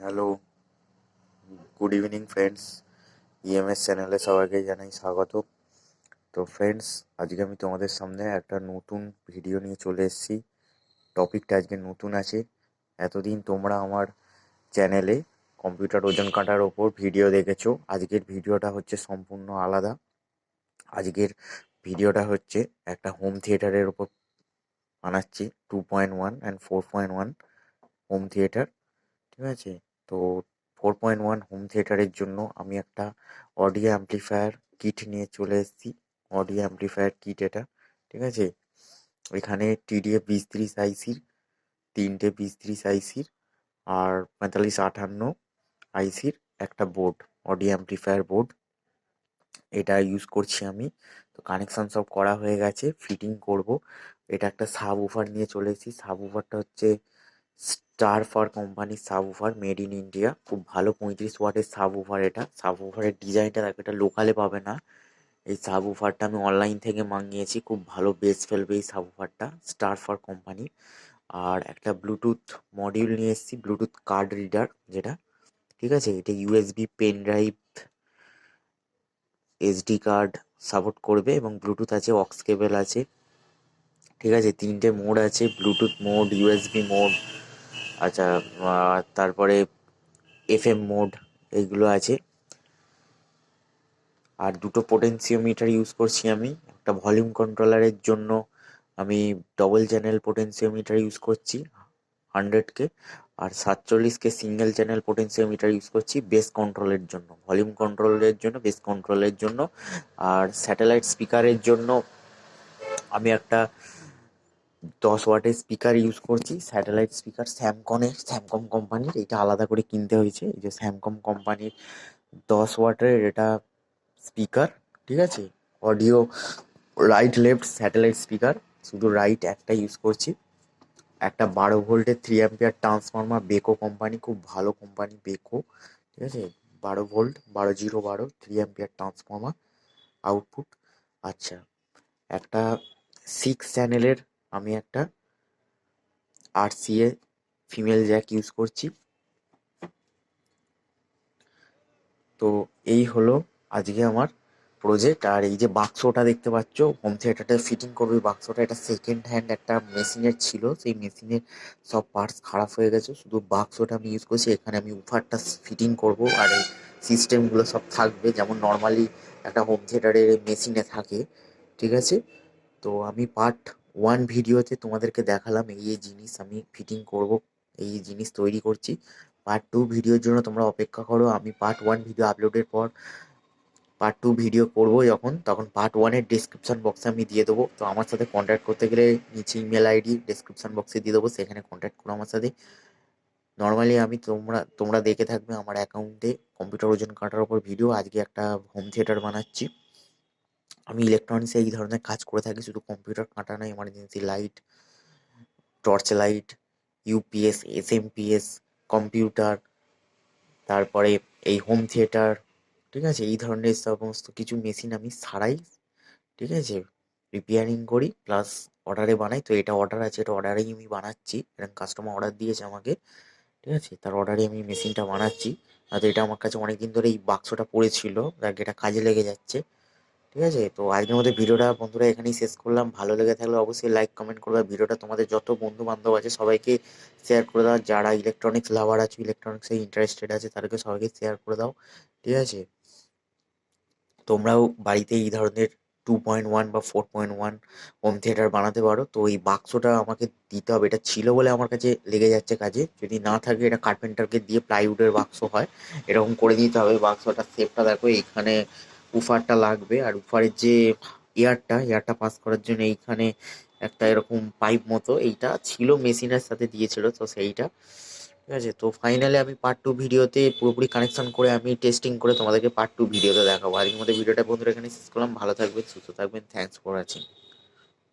Hello, good evening friends. EMS চ্যানেলে সবাইকে জানাই স্বাগত। তো ফ্রেন্ডস, আজকে আমি তোমাদের সামনে একটা নতুন ভিডিও নিয়ে চলে এসেছি। টপিকটা আজকে নতুন আছে। এতদিন তোমরা আমার চ্যানেলে কম্পিউটার ওজন কাটার ওপর ভিডিও দেখেছো। আজকের ভিডিওটা হচ্ছে সম্পূর্ণ আলাদা। আজকের ভিডিওটা হচ্ছে একটা হোম থিয়েটারের ওপর বানাচ্ছি। 2.1 অ্যান্ড 4.1 হোম থিয়েটার, ঠিক আছে? তো 4.1 হোম থিয়েটারের জন্য আমি একটা অডিও অ্যাম্পলিফায়ার কিট নিয়ে চলে এসেছি। অডিও অ্যাম্পলিফায়ার কিট এটা, ঠিক আছে? এখানে টিডিএফ 2030 আইসির, 3টে 2030 আইসির আর 4558 আইসির একটা বোর্ড, অডিও অ্যাম্পলিফায়ার বোর্ড, এটা ইউজ করছি আমি। তো কানেকশন সব করা হয়ে গেছে, ফিটিং করব। এটা একটা সাব উফার নিয়ে চলে এসেছি। সাব উফারটা হচ্ছে স্টার ফর কোম্পানির sub woofer, made in India. খুব ভালো 35 ওয়াটের সাব উফার এটা। সাব উফারের ডিজাইনটা দেখো, এটা লোকালে পাবে না। এই সাব উফারটা আমি অনলাইন থেকে মাঙিয়েছি, খুব ভালো বেস ফেলবে এই সাব উফারটা, স্টার ফর কোম্পানির। আর একটা ব্লুটুথ মডিউল নিয়ে এসেছি, ব্লুটুথ কার্ড রিডার যেটা, ঠিক আছে? এটা USB pen drive, SD card support করবে এবং ব্লুটুথ আছে, অক্স কেবল আছে, ঠিক আছে? 3টে মোড আছে, ব্লুটুথ মোড, ইউএসবি মোড, আচ্ছা, তারপরে এফএম মোড, এইগুলো আছে। আর দুটো পোটেনশিওমিটার ইউজ করছি আমি। একটা ভলিউম কন্ট্রোলারের জন্য আমি ডবল চ্যানেল পোটেনশিওমিটার ইউজ করছি 100K, আর 47K single channel potentiometer use করছি বেস কন্ট্রোলের জন্য, ভলিউম কন্ট্রোলের জন্য, বেস কন্ট্রোলের জন্য। আর স্যাটেলাইট স্পিকারের জন্য আমি একটা 10 ওয়াটের স্পিকার ইউজ করছি, স্যাটেলাইট স্পিকার স্যামকম কোম্পানির। এটা আলাদা করে কিনতে হয়েছে, এই যে স্যামকম কোম্পানির 10 ওয়াটের এটা স্পিকার, ঠিক আছে? Audio right left satellite speaker, শুধু রাইট একটা ইউজ করছি। একটা 12 ভোল্টের 3 অ্যাম্পিয়ার ট্রান্সফর্মার, বেকো কোম্পানি, খুব ভালো কোম্পানি বেকো, ঠিক আছে? 12 ভোল্ট, 12 0 12 3 অ্যাম্পিয়ার ট্রান্সফর্মার আউটপুট। আচ্ছা, একটা 6 চ্যানেলের আমি একটা RCA ফিমেল জ্যাক ইউজ করছি। তো এই হলো আজকে আমার প্রজেক্ট। আর এই যে বাক্সটা দেখতে পাচ্ছ, হোম থিয়েটারটা ফিটিং করবে বাক্সটা, এটা সেকেন্ড হ্যান্ড একটা মেশিনের ছিল, সেই মেশিনের সব পার্টস খারাপ হয়ে গেছে, শুধু বাক্সটা আমি ইউজ করছি। এখানে আমি উফারটা ফিটিং করব, আর এই সিস্টেমগুলো সব থাকবে যেমন নর্মালি একটা হোম থিয়েটারের মেশিনে থাকে, ঠিক আছে? তো আমি পার্ট 1 ভিডিওতে তোমাদেরকে দেখালাম এই এই জিনিস আমি ফিটিং করব, এই জিনিস তৈরি করছি। পার্ট 2 ভিডিওর জন্য তোমরা অপেক্ষা করো। আমি পার্ট 1 ভিডিও আপলোডের পর পার্ট 2 ভিডিও করবো যখন, তখন পার্ট 1-এর ডেসক্রিপশন বক্সে আমি দিয়ে দেবো। তো আমার সাথে কন্ট্যাক্ট করতে গেলে নিচে ইমেল আইডি ডেসক্রিপশন বক্সে দিয়ে দেবো, সেখানে কন্ট্যাক্ট করো আমার সাথে। নর্মালি আমি তোমরা দেখে থাকবে আমার অ্যাকাউন্টে কম্পিউটার ওজন কাটার ওপর ভিডিও। আজকে একটা হোম থিয়েটার বানাচ্ছি। আমি ইলেকট্রনিক্সে এই ধরনের কাজ করে থাকি, শুধু কম্পিউটার কাটা নয়, emergency light, torch light, UPS, SMPS, computer, তারপরে এই হোম থিয়েটার, ঠিক আছে? এই ধরনের সমস্ত কিছু মেশিন আমি সারাই, ঠিক আছে? রিপেয়ারিং করি প্লাস অর্ডারে বানাই। তো এটা অর্ডার আছে, এটা অর্ডারেই আমি বানাচ্ছি। এরকম কাস্টমার অর্ডার দিয়েছে আমাকে, ঠিক আছে? তার অর্ডারে আমি মেশিনটা বানাচ্ছি। আর এটা আমার কাছে অনেকদিন ধরে এই বাক্সটা পড়েছিল, দেখ এটা কাজে লেগে যাচ্ছে, ঠিক আছে? তো আজকের মধ্যে ভিডিওটা বন্ধুরা এখানেই শেষ করলাম। ভালো লেগে থাকলে অবশ্যই লাইক কমেন্ট করবে। ভিডিওটা তোমাদের যত বন্ধু বান্ধব আছে সবাইকে শেয়ার করে দাও। যারা ইলেকট্রনিক্স লাভার আছে, ইলেকট্রনিক্সে ইন্টারেস্টেড আছে, তাদেরকে সবাইকে শেয়ার করে দাও, ঠিক আছে? তোমরাও বাড়িতে এই ধরনের 2.1 বা 4.1 হোম থিয়েটার বানাতে পারো। তো এই বাক্সটা আমাকে দিতে হবে, এটা ছিল বলে আমার কাছে লেগে যাচ্ছে কাজে। যদি না থাকে, এটা কার্পেন্টারকে দিয়ে, প্লাইউডের বাক্স হয়, এরকম করে দিতে হবে। বাক্সটার শেপটা দেখো, এইখানে উফারটা লাগবে, আর উফারের যে এয়ারটা পাস করার জন্য এইখানে একটা এরকম পাইপ মতো, এইটা ছিল মেশিনের সাথে দিয়েছিল, তো সেইটা, ঠিক আছে? তো ফাইনালি আমি পার্ট 2 ভিডিওতে পুরোপুরি কানেকশন করে আমি টেস্টিং করে তোমাদেরকে পার্ট 2 ভিডিওতে দেখাবো। আজকের মধ্যে ভিডিওটা বন্ধুরা এখানে শেষ করলাম। ভালো থাকবেন, সুস্থ থাকবেন, থ্যাংকস ফর ওয়াচিং।